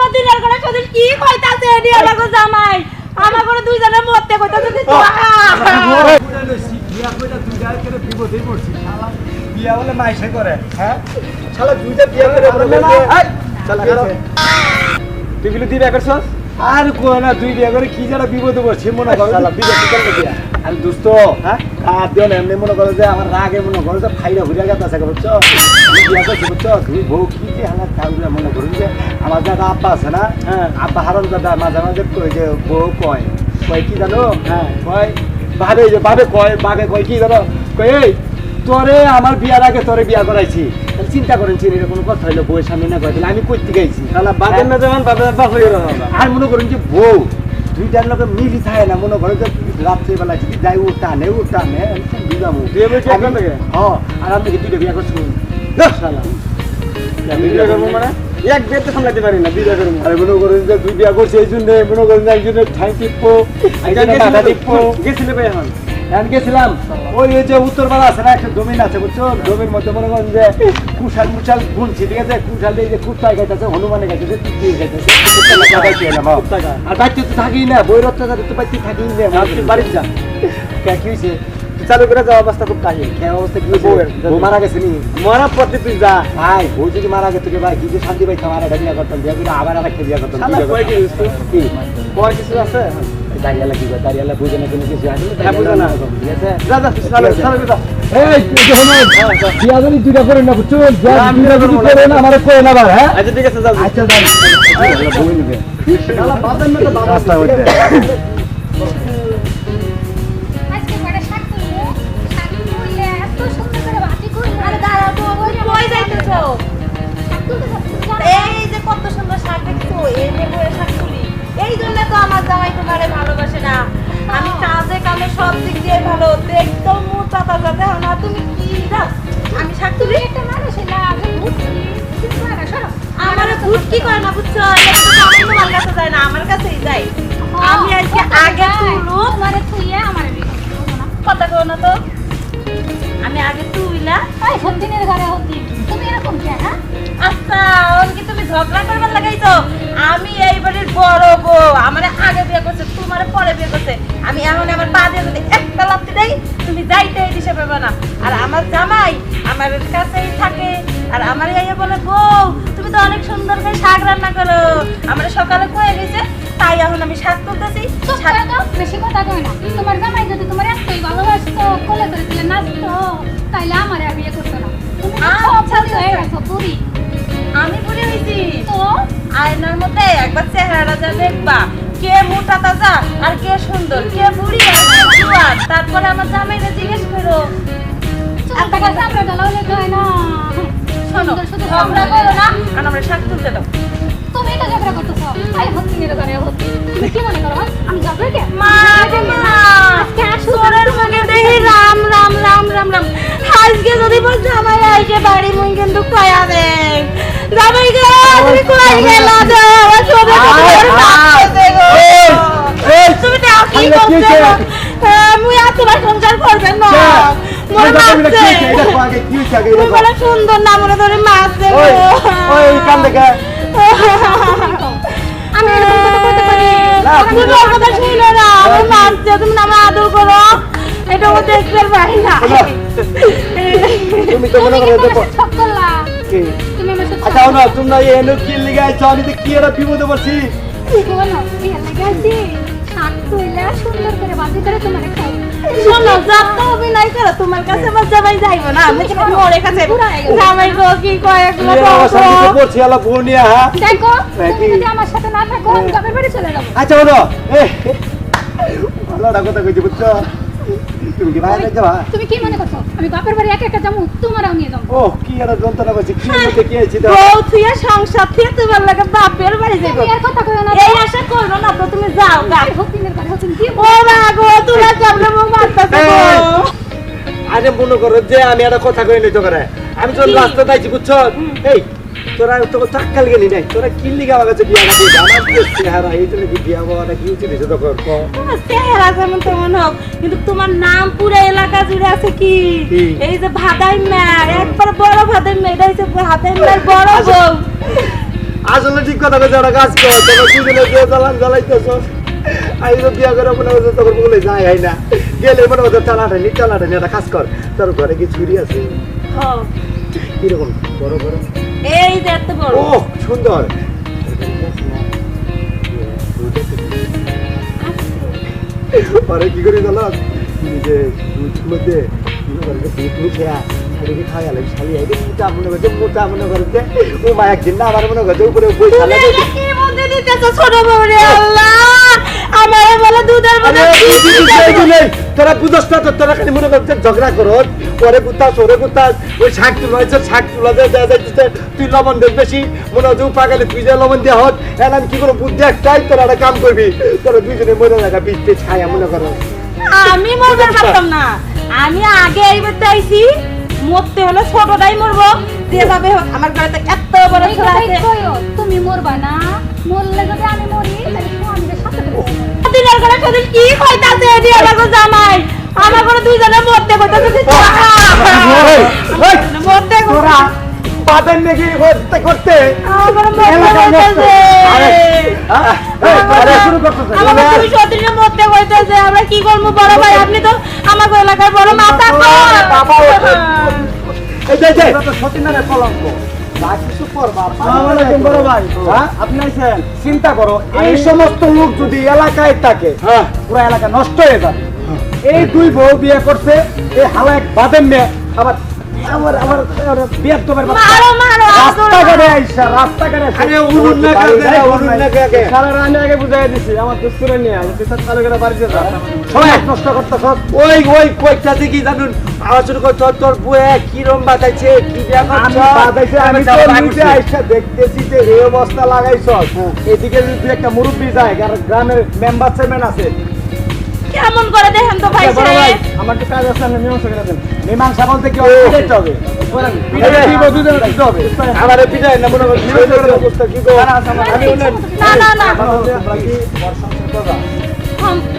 সদিনের করে সদিন কি কইতাছে নিয়ে লাগো জামাই আমার করে দুইজনের মধ্যে কইতাছে বিয়া কইরা তুই যাই করে বিপদেই পড়ছিস শালা বিয়া বলে মাইসে করে হ্যাঁ শালা দুইটা বিয়া করে বলে এই শালা তুই বিলু দি বিয়া করছস আর কো না তুই বিয়া করে কি যারা বিপদে পড়ছিস মনে কর শালা বিয়া কি করবে বিয়া আর দোস্ত হ্যাঁ কাজ দিও না এমনি মনে করো যে আমার রাগে মনে করো যে ফাইরা ঘুরিয়া গেছে বুঝছো বিয়া করছিস বুঝছো তুই বউ কি যে হালাত থাকবে মনে করুন যে আমার দাদা আব্বা আছে না হ্যাঁ আব্বা হারান দাদা মাঝে মাঝে কই যে বউ কয় কি জানো হ্যাঁ কয় বাবে কয় কি জানো কই এই তোরে আমার বিয়ার আগে তোরে বিয়া করাইছি তাহলে চিন্তা করেন চিনি কোনো কথা হইলো বউয়ের সামনে না কয় আমি কইতে গেছি তাহলে বাদের না যেমন বাবা আর মনে করেন যে বউ দুইটার লোকে মিলি থাকে না মনে করেন যে রাত্রিবেলা যদি যাই ও টানে বুঝামু হ্যাঁ আর আমি দুইটা বিয়া করছি মানে এক বিয়েতে সামলাতে পারি না বিয়ে করবো আরে মনে করেন যে দুই বিয়া করছি এই জন্য মনে করেন যে একজনের ঠাই টিপবো একজনের মাথা টিপবো গেছিলে ভাই এখন এখন গেছিলাম ওই যে উত্তরপাড়া আছে না একটা জমিন আছে বুঝছো জমির মধ্যে মনে করেন যে কুশাল বুনছি ঠিক আছে কুশাল দিয়ে যে কুত্তায় খাইতেছে হনুমানে খাইতেছে টিকিয়ে খাইতেছে আর বাড়িতে তো থাকি না বইয়ের অত্যাচার তো বাড়িতে থাকি না বাড়িতে যা কি হয়েছে চালু করে যাওয়া অবস্থা খুব কাহিল কেন অবস্থা কি বউ মারা গেছে নি মরা পথে তুই যা ভাই বউ যদি মারা গেছে ভাই কি যে শান্তি পাইতাম আর একটা বিয়া করতাম বিয়া করে আবার আর একটা বিয়া করতাম কি কয় কিছু আছে দাঁড়িয়ালা কি দাঁড়িয়ালা বুঝে না কোনো কিছু আছে বুঝে না ঠিক আছে যা যা এই বিয়া যদি দুইটা করে না বুঝছো দুইটা যদি করে না আমারে কই না ভাই হ্যাঁ আচ্ছা ঠিক আছে যাও আচ্ছা যাই বউ নিবে শালা বাদাম না তো রাস্তা হইতে এই যে কত সুন্দর শাক দেখছো এই যে বইয়ের শাক তুলি এই জন্য তো আমার জামাই তোমারে ভালোবাসে না আমি কাজে কামে সব দিক দিয়ে ভালো দেখতো মোটা তাজা দেখো না তুমি কি দাও আমি শাক তুলি একটা মানুষ না আমি আমার ভূত কি করে না বুঝছো আমি তোমার কাছে যায় না আমার কাছেই যাই আমি আজকে আগে তুলু তোমারে তুইয়া আমার কথা কও না তো আমি আগে তুইলা এই সন্ধিনের ঘরে হতি তুমি এরকম কেন হ্যাঁ আচ্ছা ওকে তুমি ঝগড়া করবার লাগাইছো আমি এই বাড়ির বড় বউ আমারে আগে বিয়ে করছে তোমারে পরে বিয়ে করছে আমি এখন আমার পা দিয়ে যদি একটা লাথি দেই তুমি যাইতে দিশে পাবে না আর আমার জামাই আমার কাছেই থাকে আর আমার আইয়া বলে বউ তুমি তো অনেক সুন্দর করে শাক রান্না করো আমরা সকালে কয়ে গেছে তাই এখন আমি শাক তুলতেছি শাক তো বেশি কথা কই না তোমার জামাই যদি তোমার এতই ভালোবাসতো কোলে করে দিলে নাচতো তাইলে আমারে আর বিয়ে করতো না তুমি আচ্ছা হয়ে গেছো পুরি আমি বুড়ি হইছি তো আয়নার মধ্যে একবার চেহারাটা যা দেখবা কে মোটা তাজা আর কে সুন্দর কে বুড়ি আর কে জোয়ান তারপরে আমার জামাইরে জিজ্ঞেস করো একটা কথা আমরা গলালে কই না শোনো ঝগড়া করো না আর আমরা শাক তুলতে দাও তুমি এটা ঝগড়া করতেছো আই হচ্ছি না করে হচ্ছি তুমি কি মনে করো আমি ঝগড়া কে মা আজকে আসরের মনে দেখি রাম রাম রাম রাম রাম আজকে যদি বল জামাই আইছে বাড়ি মুই কিন্তু কয়া দে জামাই গো তুমি কই গেল দাও আমার সবে এই তুমি তো কি করছো মুই আর তোমার সংসার করবে না মোর মাছে এটা আগে কি চাগে এটা বড় সুন্দর না মনে ধরে মাছ দেব ওই কাম দেখে আমি এরকম কথা বলতে পারি না তুমি কথা শুনো না আমার মাছ তুমি না আদর করো এটা ও দেখতে পারি না তুমি তো মনে করো দেখো ছক্কলা কি তুমি আমার সাথে আচ্ছা না তোমরা এনো কি লাগাইছো আমি তো কি এর বিপদে পড়ছি বলো কি লাগাইছি শাক তুইলা সুন্দর করে বাজি করে তোমারে খাই শোনো যাত্রা অভিনয় করো তোমার কাছে আমার জামাই যাইবো না আমি তো ওরে কাছে জামাই গো কি কয় এগুলো বলো পড়ছি আলা বোনিয়া হ্যাঁ দেখো তুমি যদি আমার সাথে না থাকো আমি বাপের বাড়ি চলে যাব আচ্ছা বলো ভালো কথা কইছি বুঝছো তুমি কি বাইরে যাবা তুমি কি মনে করছো আমি বাপের বাড়ি একা একা যাবো তোমারও নিয়ে যাব ও কি এরা যন্ত্রণা করছে কি মতে কি আইছি তো বউ তুই সংসার থেকে তোমার লাগে বাপের বাড়ি যাইবো এই কথা কইও না এই আশা করো না তো তুমি যাও গাই হতিনের কথা হতিন কি ও মা গো তুলা সামনে মুখ মারতাছে গো আরে মনে করো যে আমি একটা কথা কই নিতে করে আমি যখন রাস্তা যাইছি বুঝছো এই তোরা তো টাক্কাল গেলি নাই তোরা কি লিগা আমার কাছে বিয়া দিবি আমার কি চেহারা এই জন্য কি বিয়া বাবাটা কি উচিত হইছে তখন তোমার চেহারা যেমন তেমন হোক কিন্তু তোমার নাম পুরো এলাকা জুড়ে আছে কি এই যে ভাদাই মা একবার বড় ভাদাই মা এটা হচ্ছে ভাদাই মার বড় বউ আসলে ঠিক কথা কইছ ওরা কাজ কর তোরা দুজনে যে জ্বালাইতেছ আই তো বিয়া করে মনে হচ্ছে তখন বলে যাই হয় না গেলে মনে হচ্ছে টানাটানি একটা কাজ কর তোর ঘরে কি চুরি আছে হ্যাঁ কিরকম বড় বড় এই যে এত বড় ও সুন্দর পরে কি করি জানো যে দুধ মধ্যে দুধ মিশে শালিকে খাওয়া গেল শালি আইডি মোটা মনে করছে ও মা একদিন না আমার মনে করছে উপরে বই শালা এটা কি মধ্যে দিতেছ ছোট বউ রে আল্লাহ আমারে বলে দুধের মধ্যে তোরা বুঝস না তোরা খালি মনে করছে ঝগড়া করো পরে কুত্তাস ওরে কুত্তাস ওই শাক তুলা হয়েছে শাক তুলা দেয় তুই লবণ দেখ বেশি মনে হচ্ছে পাকালে তুই যে লবণ দেওয়া হত এখন কি কোনো বুদ্ধি একটাই তোরা একটা কাম করবি তোরা দুইজনে মনে লাগা পিঠতে ছায়া মনে করো আমি মরতে পারতাম না আমি আগে এই বেতে আইছি মরতে হলে ছোটটাই মরবো যেভাবে হোক আমার ঘরে এত বড় ছোট আছে তুমি মরবা না মরলে যদি আমি মরি তাহলে স্বামীদের সাথে দিনের ঘরে সেদিন কি কইতাছে এডি আমার গো জামাই আমার ঘরে দুইজনে মরতে কইতাছে মরতে তোরা বাদের নাকি করতে করতে আমার মরতে কইতাছে শুরু করতেছে আমার তুমি সদিনে মরতে কইতাছে আমরা কি করব বড় ভাই আপনি তো আমার এলাকার বড় মাথা বাবা এই যে তো সতীনারে কলঙ্ক বড় ভাই আপনি আছেন চিন্তা করো এই সমস্ত লোক যদি এলাকায় থাকে পুরো এলাকা নষ্ট হয়ে যাবে এই দুই বউ বিয়ে করছে এই হালা এক বাদের মেয়ে আবার আমার আমার বিয়ে তোমার মারো মারো রাস্তাঘাটে আইসা রাস্তাঘাটে আরে উড়ুন না কে সারা রানে আগে বুঝাই দিছি আমার দোস্তরে নিয়ে আমি বিচার চালু করে বাড়িতে যা সময় নষ্ট করতেছ ওই কইটা কি জানুন আলোচনা কর তোর বুয়ে কি রম বাতাইছে কি বিয়া করছ বাতাইছে আমি তো নিচে আইসা দেখতেছি যে এই অবস্থা লাগাইছ এদিকে যদি একটা মুরব্বি যায় গ্রামের মেম্বার চেয়ারম্যান আছে কেমন করে দেখেন তো ভাই আমার তো কাজ আছে আমি মীমাংসা করে দেন মীমাংসা বলতে কি দিতে হবে পিটাই দিব দুজন দিতে হবে আমারে পিটাই না মনে করি অবস্থা কি গো আমি না না না তোমরা কি বর্ষণ করবা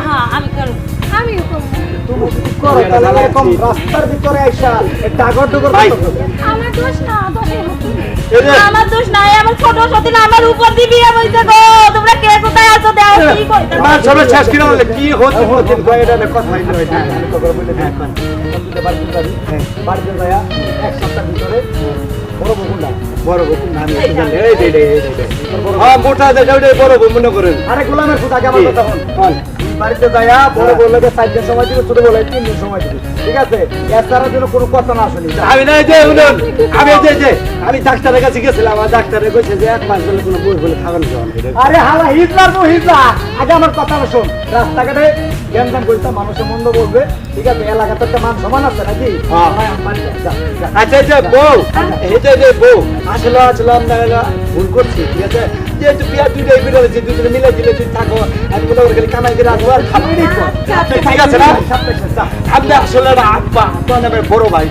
হ্যাঁ আমি করব আমিও করবো তুমি করো তাহলে এরকম রাস্তার ভিতরে আইসা ডাগর ডুগর আমার দোষ না দোষে আমার দোষ নাই আমার ছোট সতীন আমার উপর দিয়ে বিয়ে হইছে গো তোমরা কে কোথায় আছো দাও কি কইতা আমার সবে শেষ কি হলো কি হচ্ছে হচ্ছে এটা না কথা হইলো এটা খবর বলে এখন কম্পিউটার বাড়িতে যাবি বাড়িতে যায়া এক সপ্তাহ ভিতরে বড় বকুন না আমি জানি এই হ্যাঁ মোটা দেখাও বড় বকুন মনে করেন আরে গোলামের কথা আগে আমার কথা বল বাড়িতে যায়া বড় বললে 4 দিন সময় দিবে ছোট বলে 3 দিন সময় দিবে ঠিক আছে এছাড়া যেন কোনো কথা না শুনি আমি না যে শুনুন আমি যে আমি ডাক্তারের কাছে গেছিলাম আমার ডাক্তারে কইছে যে 1 মাস ধরে কোনো বই বলে খাওয়ানো যাবে আরে হালা হিটলার তো হিটলা আগে আমার কথা শোন রাস্তাঘাটে জ্ঞান কইতা মানুষের মন্দ বলবে ঠিক আছে এলাকাতে একটা মান সমান আছে নাকি আচ্ছা যে বউ যে বউ আসলে আমরা ভুল করছি ঠিক আছে যেহেতু বিয়া দুইটাই বেরো হয়েছে দুজনে মিলে দিলে তুই থাকো আমি মনে করি খালি কামাই করে আসবো আর খাবো ঠিক আছে না আপনি আসলে আব্বা বড় ভাই